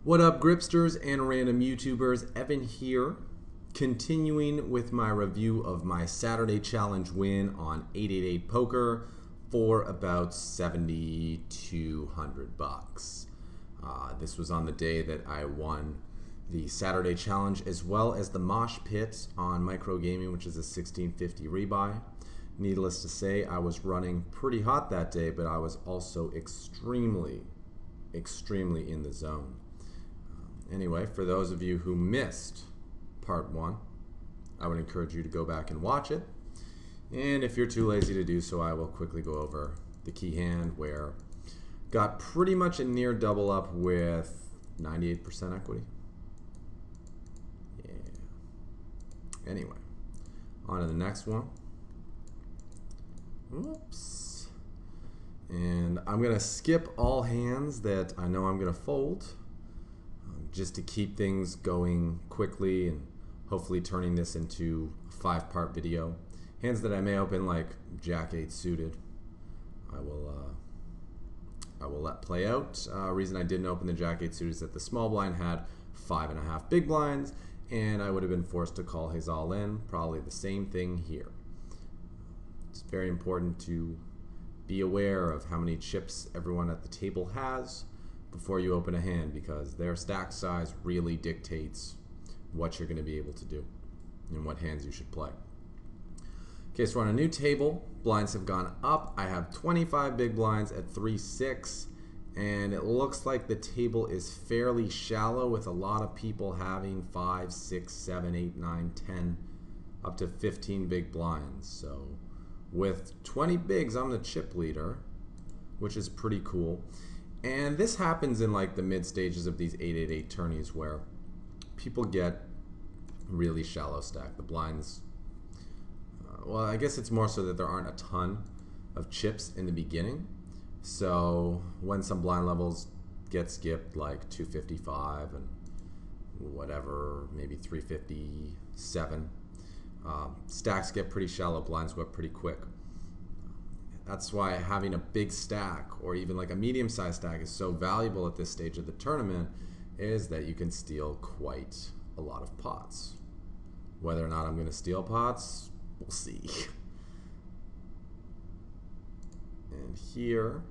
What up, gripsters and random YouTubers? Evan here, continuing with my review of my Saturday challenge win on 888 poker for about $7,200. This was on the day that I won the Saturday challenge as well as the Mosh Pit on Micro Gaming, which is a 1650 rebuy. Needless to say, I was running pretty hot that day, but I was also extremely in the zone. Anyway, for those of you who missed part one, I would encourage you to go back and watch it. And if you're too lazy to do so, I will quickly go over the key hand where got pretty much a near double up with 98% equity. Yeah. Anyway, on to the next one. Whoops. And I'm going to skip all hands that I know I'm going to fold, just to keep things going quickly and hopefully turning this into a 5-part video. Hands that I may open, like Jack 8 suited, I will let play out. Reason I didn't open the Jack 8 suited is that the small blind had 5.5 big blinds, and I would have been forced to call his all in. Probably the same thing here. It's very important to be aware of how many chips everyone at the table has before you open a hand, because their stack size really dictates what you're going to be able to do and what hands you should play. Okay, so we're on a new table. Blinds have gone up. I have 25 big blinds at 3-6, and it looks like the table is fairly shallow with a lot of people having 5, 6, 7, 8, 9, 10, up to 15 big blinds. So with 20 bigs, I'm the chip leader, which is pretty cool. And this happens in like the mid stages of these 888 tourneys where people get really shallow stack. The blinds, well, I guess it's more so that there aren't a ton of chips in the beginning. So when some blind levels get skipped, like 255 and whatever, maybe 357, stacks get pretty shallow, blinds go up pretty quick. That's why having a big stack or even like a medium-sized stack is so valuable at this stage of the tournament, is that you can steal quite a lot of pots. Whether or not I'm going to steal pots, we'll see. And here,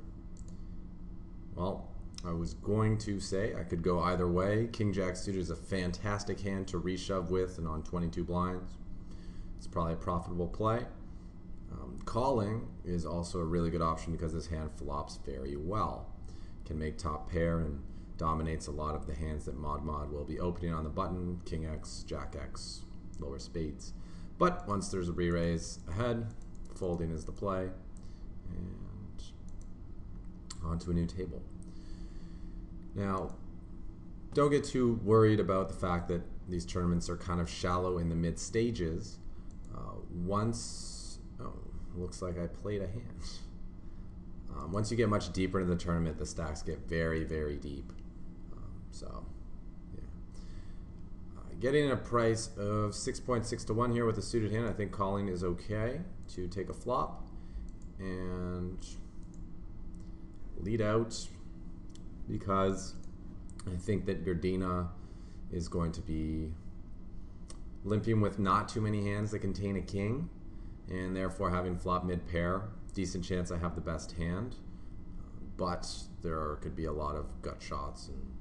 well, I was going to say I could go either way. King Jack suited is a fantastic hand to reshove with, and on 22 blinds, it's probably a profitable play. Calling is also a really good option because this hand flops very well. Can make top pair and dominates a lot of the hands that Mod will be opening on the button. King X, Jack X, lower spades. But once there's a re-raise ahead, folding is the play. And on to a new table. Now, don't get too worried about the fact that these tournaments are kind of shallow in the mid stages. Looks like I played a hand. Once you get much deeper into the tournament, the stacks get very deep. So, yeah. Getting a price of 6.6 to 1 here with a suited hand, I think calling is okay to take a flop and lead out, because I think that Gardena is going to be limping with not too many hands that contain a king, and therefore having flop mid-pair, decent chance I have the best hand, but there could be a lot of gut shots and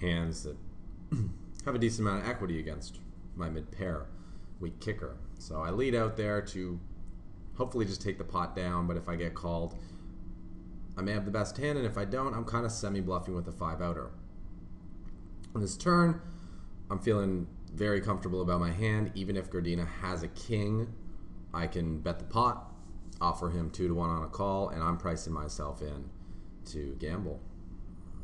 hands that have a decent amount of equity against my mid-pair weak kicker. So I lead out there to hopefully just take the pot down, but if I get called, I may have the best hand, and if I don't, I'm kind of semi-bluffing with a 5-outer. On this turn, I'm feeling very comfortable about my hand. Even if Gardena has a king, I can bet the pot, offer him 2 to 1 on a call, and I'm pricing myself in to gamble.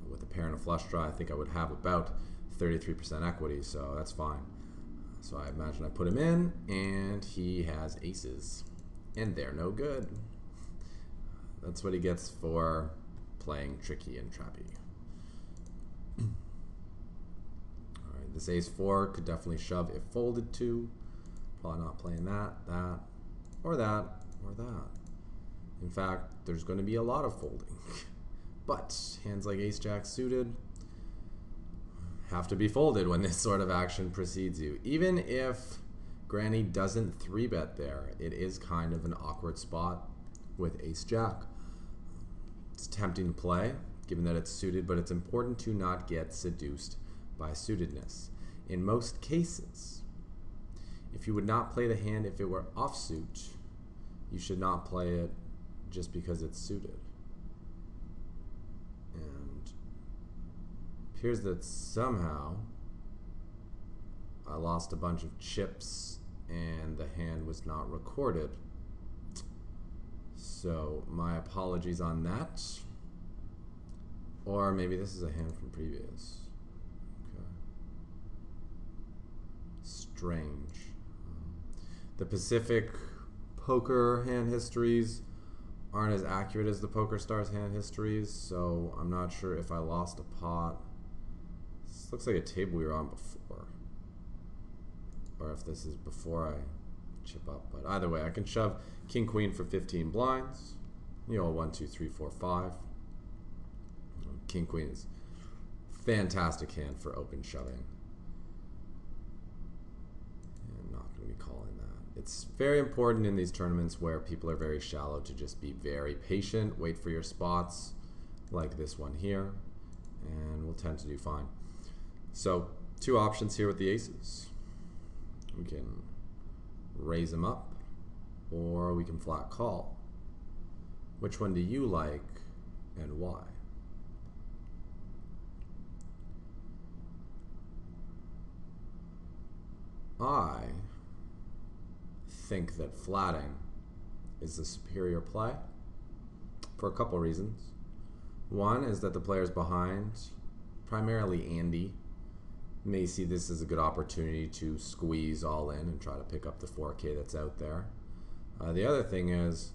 With a pair and a flush draw, I think I would have about 33% equity, so that's fine. So I imagine I put him in, and he has aces, and they're no good. That's what he gets for playing tricky and trappy. Alright, this ace-4 could definitely shove if folded to. Probably not playing that, or that, or that. In fact, there's going to be a lot of folding. But hands like ace-jack suited, have to be folded when this sort of action precedes you. Even if Granny doesn't 3-bet there, it is kind of an awkward spot with ace-jack. It's tempting to play, given that it's suited, but it's important to not get seduced by suitedness. In most cases, if you would not play the hand if it were offsuit, you should not play it just because it's suited. And it appears that somehow I lost a bunch of chips and the hand was not recorded. So my apologies on that. Or maybe this is a hand from previous. Okay. Strange. The Pacific poker hand histories aren't as accurate as the Poker Stars hand histories, so I'm not sure if I lost a pot. This looks like a table we were on before. Or if this is before I chip up. But either way, I can shove King Queen for 15 blinds. You know, 1, 2, 3, 4, 5. King Queen is fantastic hand for open shoving. I'm not going to be calling that. It's very important in these tournaments where people are very shallow to just be very patient, wait for your spots, like this one here, and we'll tend to do fine. So, two options here with the aces. We can raise them up, or we can flat call. Which one do you like, and why? I think that flatting is the superior play for a couple reasons. One is that the players behind, primarily Andy, may see this as a good opportunity to squeeze all in and try to pick up the 4K that's out there. The other thing is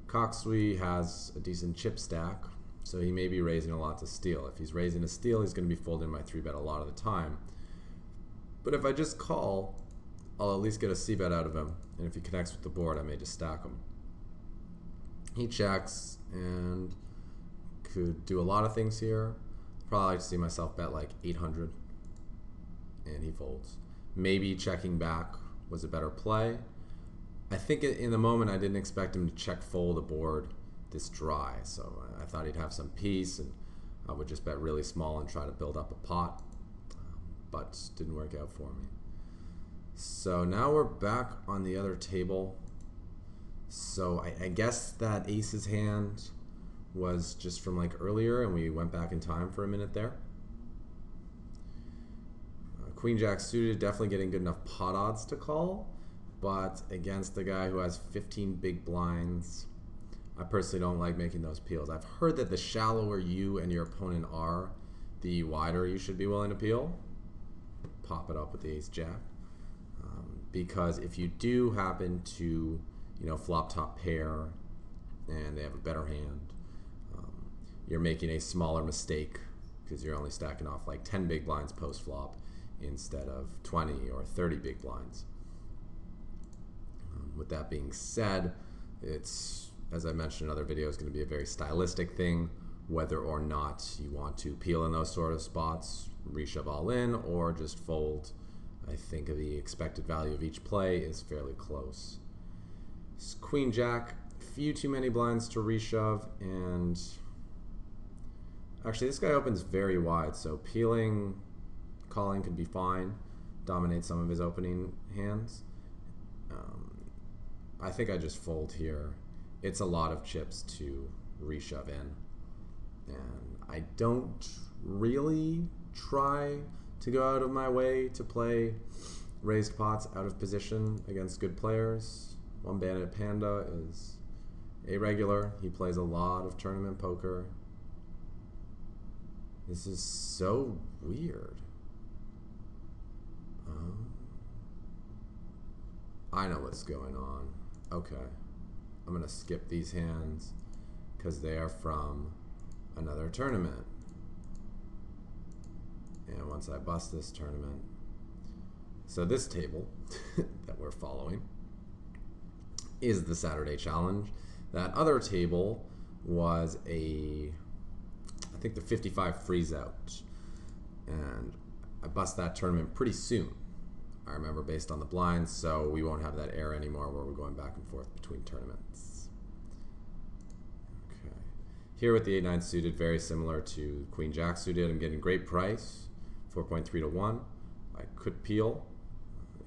Coxswain has a decent chip stack, so he may be raising a lot to steal. If he's raising a steal, he's going to be folding my 3-bet a lot of the time. But if I just call, I'll at least get a c-bet out of him, and if he connects with the board, I may just stack him. He checks and could do a lot of things here. Probably like to see myself bet like 800, and he folds. Maybe checking back was a better play. I think in the moment I didn't expect him to check fold a board this dry, so I thought he'd have some peace, and I would just bet really small and try to build up a pot, but didn't work out for me. So now we're back on the other table. So I guess that ace's hand was just from like earlier, and we went back in time for a minute there. Queen Jack suited, definitely getting good enough pot odds to call, but against the guy who has 15 big blinds, I personally don't like making those peels. I've heard that the shallower you and your opponent are, the wider you should be willing to peel. Pop it up with the ace jack. Because if you do happen to, flop top pair and they have a better hand, you're making a smaller mistake because you're only stacking off like 10 big blinds post flop instead of 20 or 30 big blinds. With that being said, it's, as I mentioned in other videos, going to be a very stylistic thing, whether or not you want to peel in those sort of spots, reshove all in, or just fold. I think the expected value of each play is fairly close. Queen Jack, few too many blinds to reshove, and actually this guy opens very wide, so peeling, calling could be fine, dominate some of his opening hands. I think I just fold here. It's a lot of chips to reshove in, and I don't really try to go out of my way to play raised pots out of position against good players. One Bandit Panda is a regular. He plays a lot of tournament poker. This is so weird. I know what's going on. Okay, I'm gonna skip these hands because they are from another tournament. And once I bust this tournament, so this table that we're following is the Saturday Challenge. That other table was I think the 55 freeze out. And I bust that tournament pretty soon. I remember based on the blinds, so we won't have that error anymore where we're going back and forth between tournaments. Okay. Here with the 8-9 suited, very similar to Queen Jack suited. I'm getting great price, 4.3 to 1. I could peel.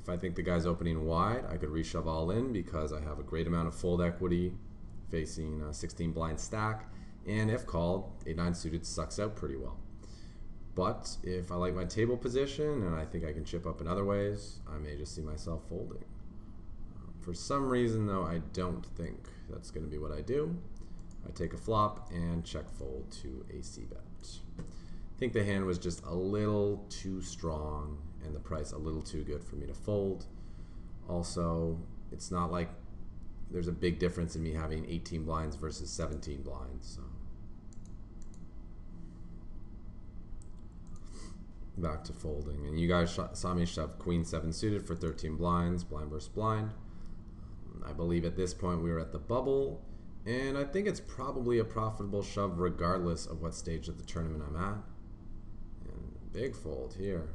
If I think the guy's opening wide, I could reshove all in because I have a great amount of fold equity facing a 16 blind stack. And if called, 8-9 suited sucks out pretty well. But if I like my table position and I think I can chip up in other ways, I may just see myself folding. For some reason though, I don't think that's going to be what I do. I take a flop and check fold to a c-bet. I think the hand was just a little too strong and the price a little too good for me to fold. Also, it's not like there's a big difference in me having 18 blinds versus 17 blinds. So. Back to folding, and you guys saw me shove Queen 7 suited for 13 blinds, blind versus blind. I believe at this point we were at the bubble, and I think it's probably a profitable shove regardless of what stage of the tournament I'm at. And big fold here.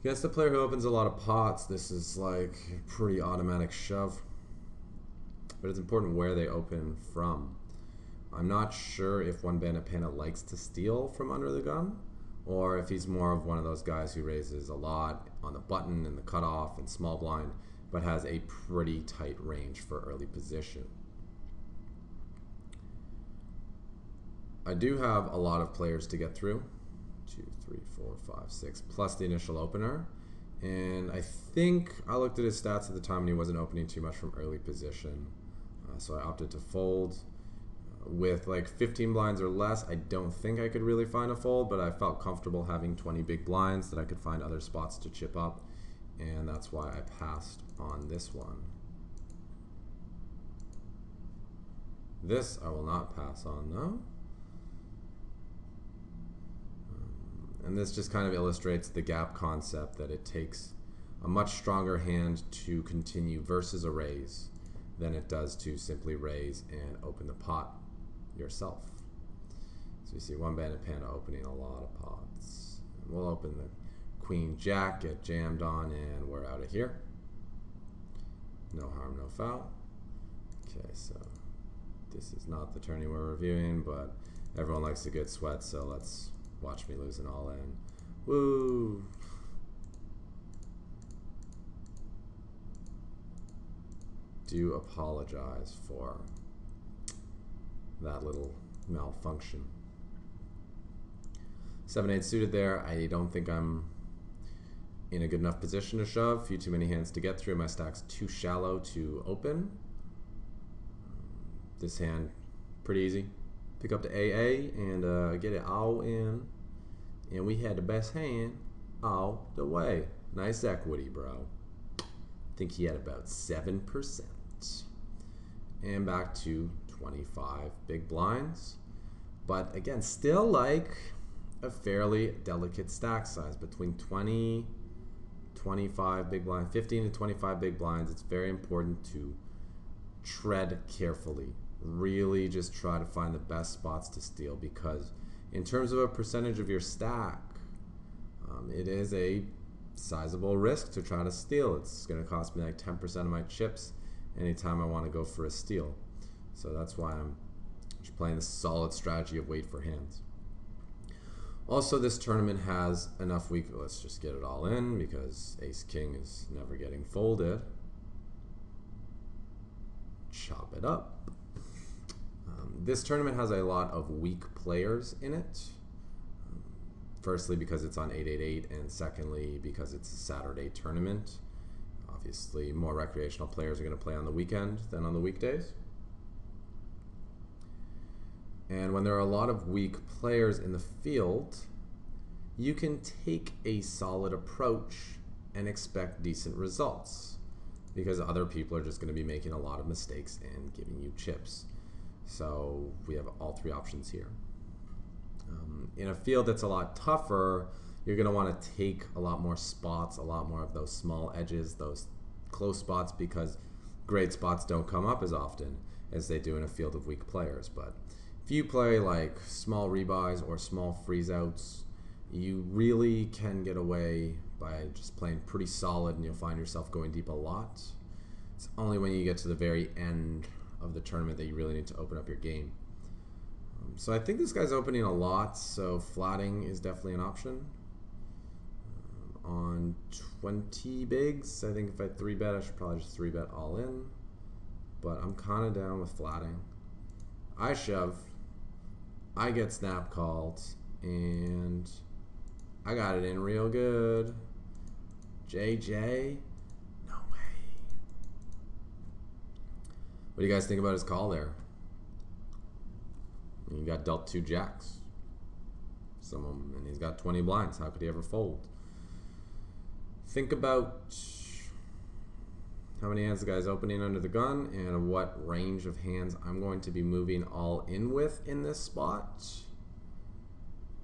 Against a player who opens a lot of pots, this is like a pretty automatic shove, but it's important where they open from. I'm not sure if One Bandit Panda likes to steal from under the gun, or if he's more of one of those guys who raises a lot on the button and the cutoff and small blind, but has a pretty tight range for early position. I do have a lot of players to get through, 2, 3, 4, 5, 6, plus the initial opener, and I think I looked at his stats at the time and he wasn't opening too much from early position, so I opted to fold. With like 15 blinds or less, I don't think I could really find a fold, but I felt comfortable having 20 big blinds that I could find other spots to chip up, and that's why I passed on this one. This I will not pass on though. And this just kind of illustrates the gap concept, that it takes a much stronger hand to continue versus a raise than it does to simply raise and open the pot yourself. So you see One Bandit Panda opening a lot of pots. And we'll open the Queen Jack, get jammed on, and we're out of here. No harm, no foul. Okay, so this is not the tourney we're reviewing, but everyone likes a good sweat, so let's watch me lose an all in. Woo! Do apologize for that little malfunction. 7-8 suited there. I don't think I'm in a good enough position to shove. Few too many hands to get through. My stack's too shallow to open. This hand, pretty easy. Pick up the AA and get it all in. And we had the best hand all the way. Nice equity, bro. I think he had about 7%. And back to 25 big blinds. But again, still like a fairly delicate stack size, between 20, 25 big blinds, 15 to 25 big blinds. It's very important to tread carefully. Really just try to find the best spots to steal, because in terms of a percentage of your stack, it is a sizable risk to try to steal. It's going to cost me like 10% of my chips anytime I want to go for a steal. So that's why I'm just playing this solid strategy of wait for hands. Also, this tournament has enough weak. Let's just get it all in, because Ace King is never getting folded. Chop it up. This tournament has a lot of weak players in it. Firstly, because it's on 888, and secondly, because it's a Saturday tournament. Obviously, more recreational players are going to play on the weekend than on the weekdays. And when there are a lot of weak players in the field, you can take a solid approach and expect decent results, because other people are just going to be making a lot of mistakes and giving you chips. So we have all three options here. In a field that's a lot tougher, you're going to want to take a lot more spots, a lot more of those small edges, those close spots, because great spots don't come up as often as they do in a field of weak players. But if you play like small rebuys or small freeze outs, you really can get away by just playing pretty solid and you'll find yourself going deep a lot. It's only when you get to the very end of the tournament that you really need to open up your game. So I think this guy's opening a lot, so flatting is definitely an option. On 20 bigs, I think if I 3-bet, I should probably just 3-bet all in. But I'm kind of down with flatting. I shove, I get snap called, and I got it in real good. JJ, no way. What do you guys think about his call there? He got dealt 2 jacks. And he's got 20 blinds. How could he ever fold? Think about how many hands the guy's opening under the gun and what range of hands I'm going to be moving all in with in this spot.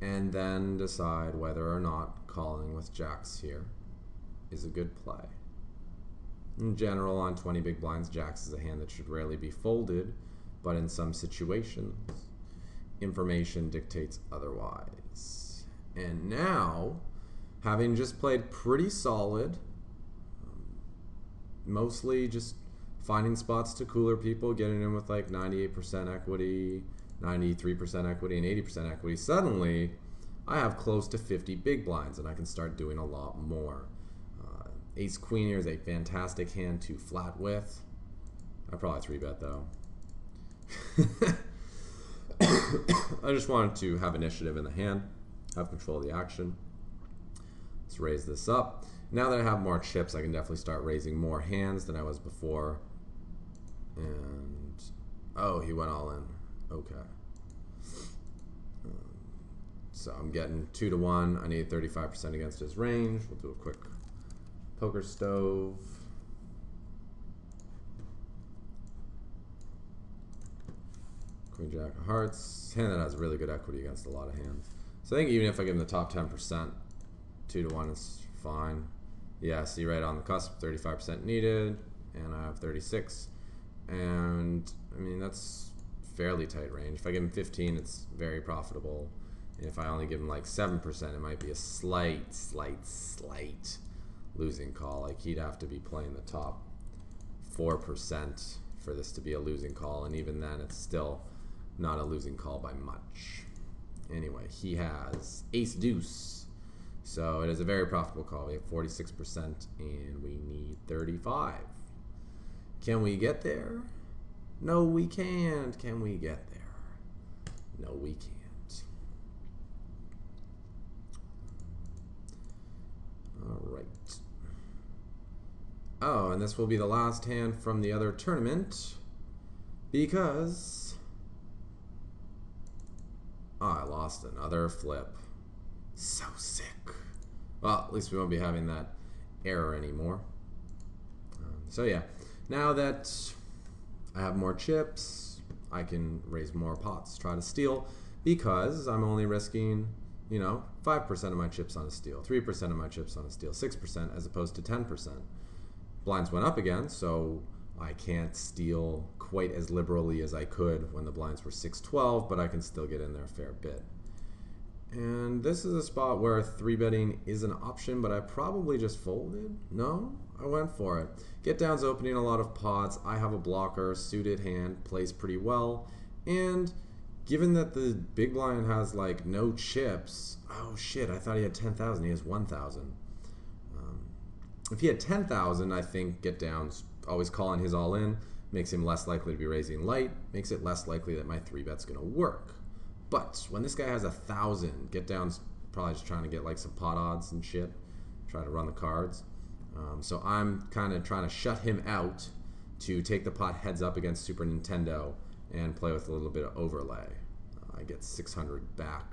And then decide whether or not calling with jacks here is a good play. In general, on 20 big blinds, jacks is a hand that should rarely be folded, but in some situations, information dictates otherwise. And now, having just played pretty solid, mostly just finding spots to cooler people, getting in with like 98% equity, 93% equity, and 80% equity, suddenly I have close to 50 big blinds and I can start doing a lot more. Ace Queen here is a fantastic hand to flat with. I probably 3-bet though. I just wanted to have initiative in the hand, have control of the action. Let's raise this up. Now that I have more chips, I can definitely start raising more hands than I was before. And, oh, he went all in. Okay. So I'm getting 2-1. I need 35% against his range. We'll do a quick poker stove. Queen Jack of Hearts. Hand that has really good equity against a lot of hands. So I think even if I give him the top 10%, 2-1 is fine. Yeah, see right on the cusp, 35% needed, and I have 36. And I mean, that's fairly tight range. If I give him 15, it's very profitable. And if I only give him like 7%, it might be a slight losing call. Like he'd have to be playing the top 4% for this to be a losing call. And even then, it's still not a losing call by much. Anyway, he has ace deuce. So it is a very profitable call. We have 46% and we need 35. Can we get there? No, we can't. Can we get there? No, we can't. All right. Oh, and this will be the last hand from the other tournament because I lost another flip. So sick. Well, at least we won't be having that error anymore. So yeah, now that I have more chips, I can raise more pots, try to steal, because I'm only risking, 5% of my chips on a steal, 3% of my chips on a steal, 6% as opposed to 10%. Blinds went up again, so I can't steal quite as liberally as I could when the blinds were 6-12, but I can still get in there a fair bit. And this is a spot where 3-betting is an option, but I probably just folded. No, I went for it. Get down's opening a lot of pots. I have a blocker, suited hand, plays pretty well. And given that the big blind has like no chips, oh shit, I thought he had 10,000. He has 1,000. If he had 10,000, I think get down's always calling his all in, makes him less likely to be raising light, makes it less likely that my 3-bet's gonna work. But when this guy has 1,000, get down's probably just trying to get like some pot odds and shit, try to run the cards. So I'm kind of trying to shut him out to take the pot heads up against Super Nintendo and play with a little bit of overlay. I get 600 back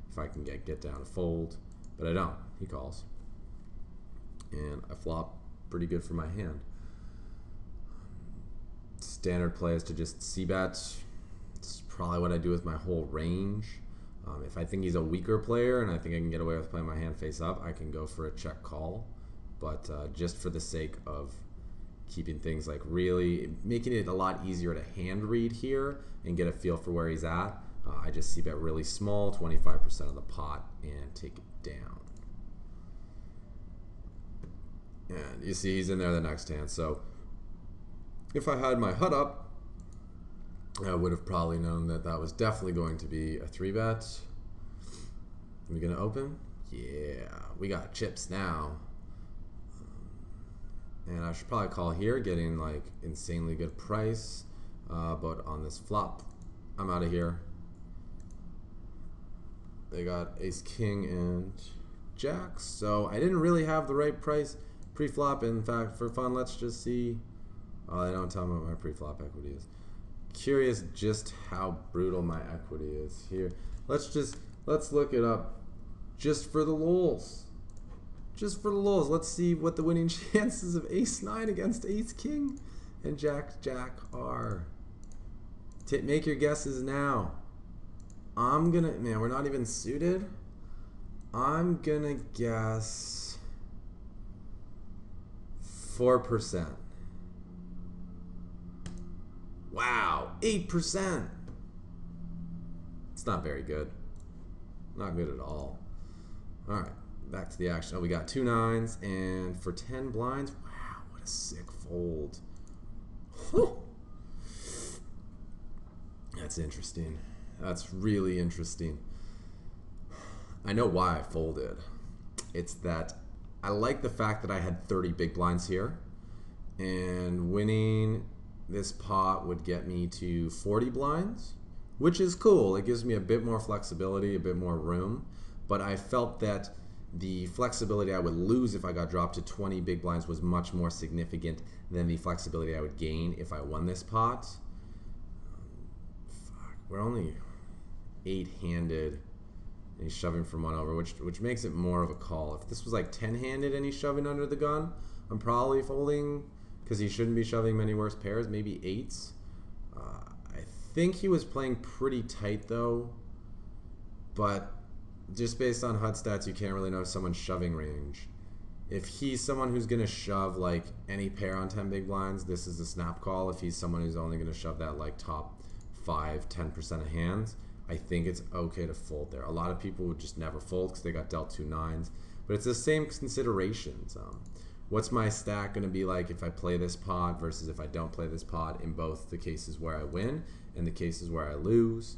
if I can get down to fold, but I don't. He calls. And I flop pretty good for my hand. Standard play is to just c-bet. It's probably what I do with my whole range. If I think he's a weaker player and I think I can get away with playing my hand face up, I can go for a check call. But just for the sake of keeping things like really making it a lot easier to hand read here and get a feel for where he's at, I just see bet really small, 25% of the pot, and take it down. And you see he's in there the next hand. So if I had my HUD up, I would have probably known that that was definitely going to be a 3-bet. Are we going to open? Yeah, we got chips now. And I should probably call here, getting like insanely good price. But on this flop, I'm out of here. They got ace, king, and jacks. So I didn't really have the right price pre-flop. In fact, for fun, let's just see. Oh, they don't tell me what my pre-flop equity is. Curious just how brutal my equity is here. Let's look it up just for the lulz. Just for the lulz. Let's see what the winning chances of ace-9 against ace-king and jack-jack are. Make your guesses now. I'm gonna, man, we're not even suited. I'm gonna guess 4%. Wow, 8%. It's not very good. Not good at all. All right, back to the action. Oh, we got 2 9s, and for 10 blinds, wow, what a sick fold. Whew. That's interesting. That's really interesting. I know why I folded. It's that I like the fact that I had 30 big blinds here, and winning this pot would get me to 40 blinds, which is cool. It gives me a bit more flexibility, a bit more room, but I felt that the flexibility I would lose if I got dropped to 20 big blinds was much more significant than the flexibility I would gain if I won this pot. Fuck, we're only 8-handed, and he's shoving from 1 over, which makes it more of a call. If this was like 10-handed and he's shoving under the gun, I'm probably folding, because he shouldn't be shoving many worse pairs, maybe 8s. I think he was playing pretty tight though, but just based on HUD stats, you can't really know someone's shoving range. If he's someone who's going to shove like any pair on 10 big blinds, this is a snap call. If he's someone who's only going to shove that like top 5-10% of hands, I think it's okay to fold there. A lot of people would just never fold because they got dealt 2 9s, but it's the same considerations. What's my stack going to be like if I play this pot versus if I don't play this pot in both the cases where I win and the cases where I lose?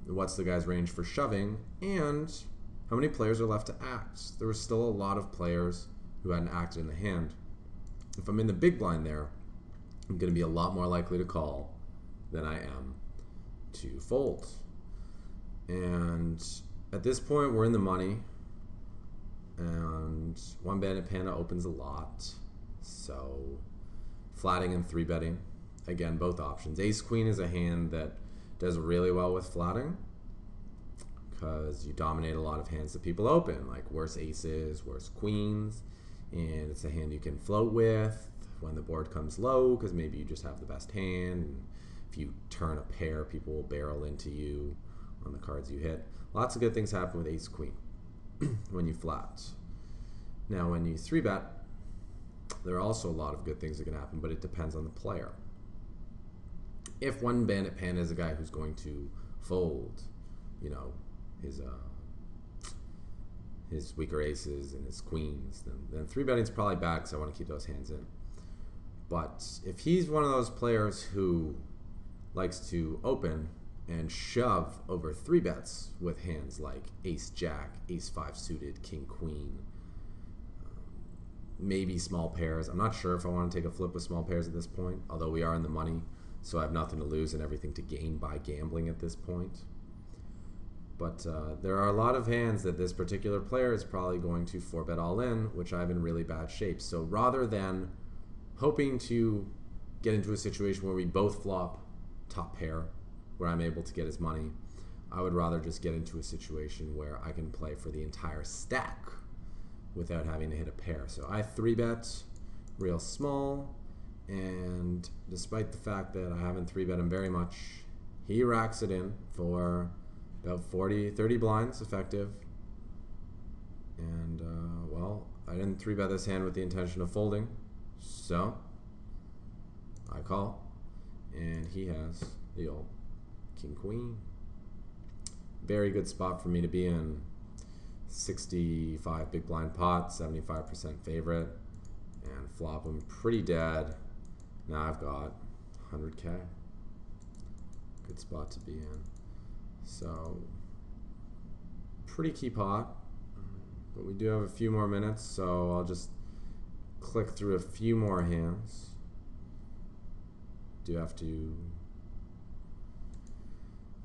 What's the guy's range for shoving? And how many players are left to act? There were still a lot of players who hadn't acted in the hand. If I'm in the big blind there, I'm going to be a lot more likely to call than I am to fold. And at this point, we're in the money. And 1-banded panda opens a lot, so flatting and 3-betting, again, both options. Ace queen is a hand that does really well with flatting because you dominate a lot of hands that people open, like worse aces, worse queens, and it's a hand you can float with when the board comes low because maybe you just have the best hand, and if you turn a pair, people will barrel into you on the cards you hit. Lots of good things happen with ace queen when you flat. Now when you 3-bet, there are also a lot of good things that can happen, but it depends on the player. If 1-banded panda is a guy who's going to fold, you know, his weaker aces and his queens, then 3-betting is probably bad because I want to keep those hands in. But if he's one of those players who likes to open and shove over 3-bets with hands like ace-jack, ace-5 suited, king-queen, maybe small pairs. I'm not sure if I want to take a flip with small pairs at this point, although we are in the money, so I have nothing to lose and everything to gain by gambling at this point. But there are a lot of hands that this particular player is probably going to 4-bet all in, which I have in really bad shape. So rather than hoping to get into a situation where we both flop top pair, where I'm able to get his money, I would rather just get into a situation where I can play for the entire stack without having to hit a pair. So I 3-bet real small, and despite the fact that I haven't 3-bet him very much, he racks it in for about 30 blinds effective. And well, I didn't 3-bet this hand with the intention of folding, so I call, and he has the old king queen. very good spot for me to be in. 65 big blind pot, 75% favorite, and flop him pretty dead. Now I've got 100K. Good spot to be in. So pretty key pot, but we do have a few more minutes, so I'll just click through a few more hands. Do have to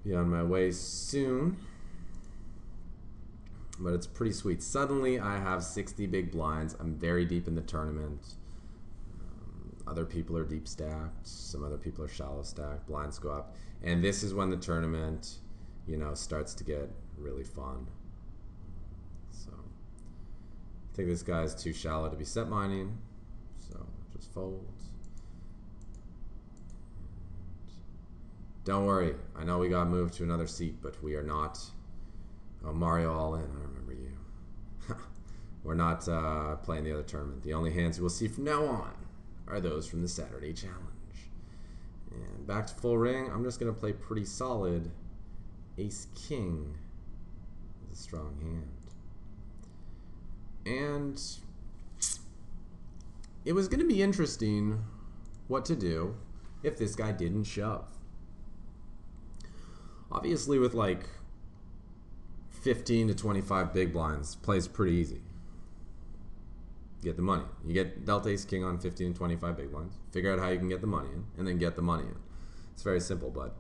be on my way soon, but it's pretty sweet. Suddenly I have 60 big blinds. I'm very deep in the tournament. Other people are deep stacked. Some other people are shallow stacked. Blinds go up. And this is when the tournament, you know, starts to get really fun. So I think this guy's too shallow to be set mining. So just fold. Don't worry. I know we got moved to another seat, but we are not. Oh, Mario all in. I remember you. We're not playing the other tournament. The only hands you will see from now on are those from the Saturday challenge. And back to full ring. I'm just going to play pretty solid. Ace King is a strong hand. And it was going to be interesting what to do if this guy didn't shove. Obviously with like 15 to 25 big blinds, plays pretty easy. Get the money. You get Delta Ace King on 15 and 25 big blinds. Figure out how you can get the money in, and then get the money in. It's very simple, but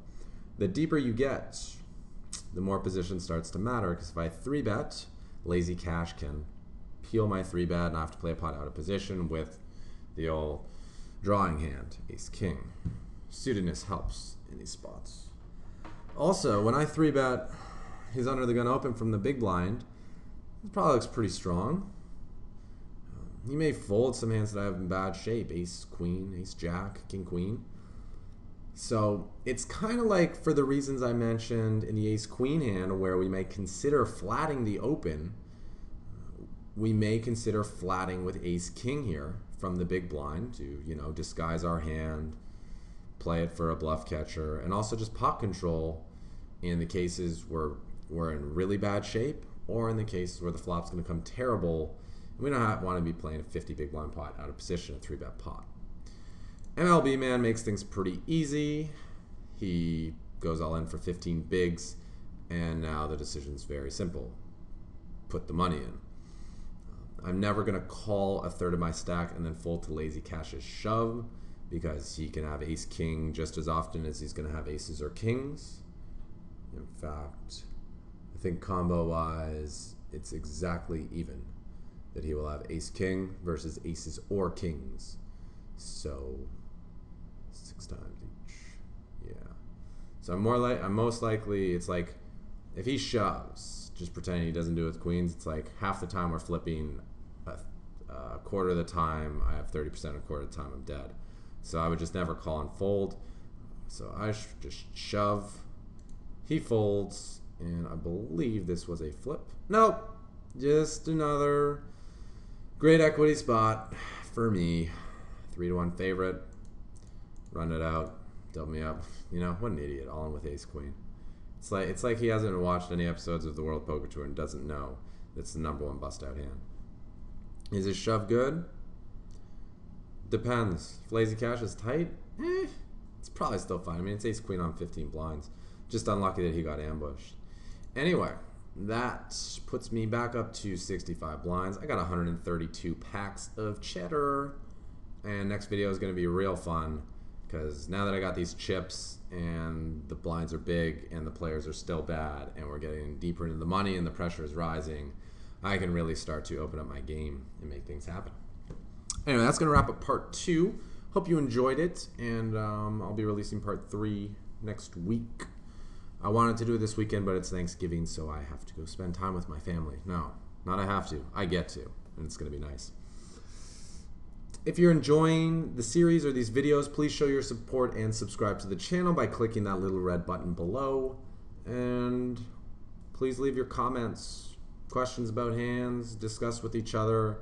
the deeper you get, the more position starts to matter, because if I 3-bet, lazy cash can peel my 3-bet, and I have to play a pot out of position with the old drawing hand, Ace King. Suitedness helps in these spots. Also, when I 3-bet, he's under the gun open from the big blind. It probably looks pretty strong. He may fold some hands that I have in bad shape. Ace, Queen, Ace, Jack, King, Queen. So it's kind of like for the reasons I mentioned in the Ace, Queen hand, where we may consider flatting the open, we may consider flatting with Ace, King here from the big blind to, you know, disguise our hand, play it for a bluff catcher, and also just pot control in the cases where we're in really bad shape, or in the cases where the flop's going to come terrible. We don't want to be playing a 50 big blind pot out of position, a 3-bet pot. MLB man makes things pretty easy. He goes all in for 15 bigs, and now the decision's very simple. Put the money in. I'm never going to call a third of my stack and then fold to lazy cash's shove, because he can have Ace King just as often as he's going to have aces or kings. In fact, I think combo-wise, it's exactly even. That he will have Ace King versus aces or kings. So 6 times each. Yeah. So I'm most likely, it's like if he shoves, just pretending he doesn't do it with queens, it's like half the time we're flipping, a quarter of the time I have 30%, a quarter of the time I'm dead. So I would just never call and fold. So I just shove. He folds, and I believe this was a flip. Nope. Just another great equity spot for me. 3-1 favorite. Run it out. Double me up. You know, what an idiot. All in with Ace Queen. It's like he hasn't watched any episodes of the World Poker Tour and doesn't know that's the #1 bust out hand. Is his shove good? Depends. If lazy cash is tight, it's probably still fine. I mean, it's Ace Queen on 15 blinds. Just unlucky that he got ambushed. Anyway, that puts me back up to 65 blinds. I got 132 packs of cheddar. And next video is going to be real fun, because now that I got these chips and the blinds are big and the players are still bad and we're getting deeper into the money and the pressure is rising, I can really start to open up my game and make things happen. Anyway, that's going to wrap up part 2. Hope you enjoyed it, and I'll be releasing part 3 next week. I wanted to do it this weekend, but it's Thanksgiving, so I have to go spend time with my family. No, not I have to. I get to, and it's going to be nice. If you're enjoying the series or these videos, please show your support and subscribe to the channel by clicking that little red button below. And please leave your comments, questions about hands, discuss with each other.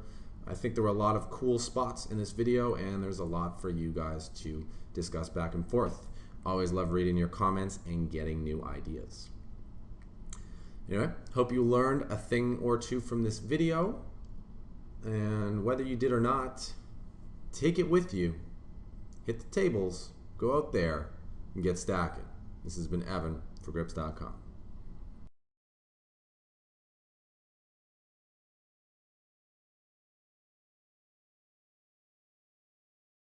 I think there were a lot of cool spots in this video, and there's a lot for you guys to discuss back and forth. Always love reading your comments and getting new ideas. Anyway, hope you learned a thing or two from this video. And whether you did or not, take it with you. Hit the tables, go out there, and get stacking. This has been Evan for Grips.com.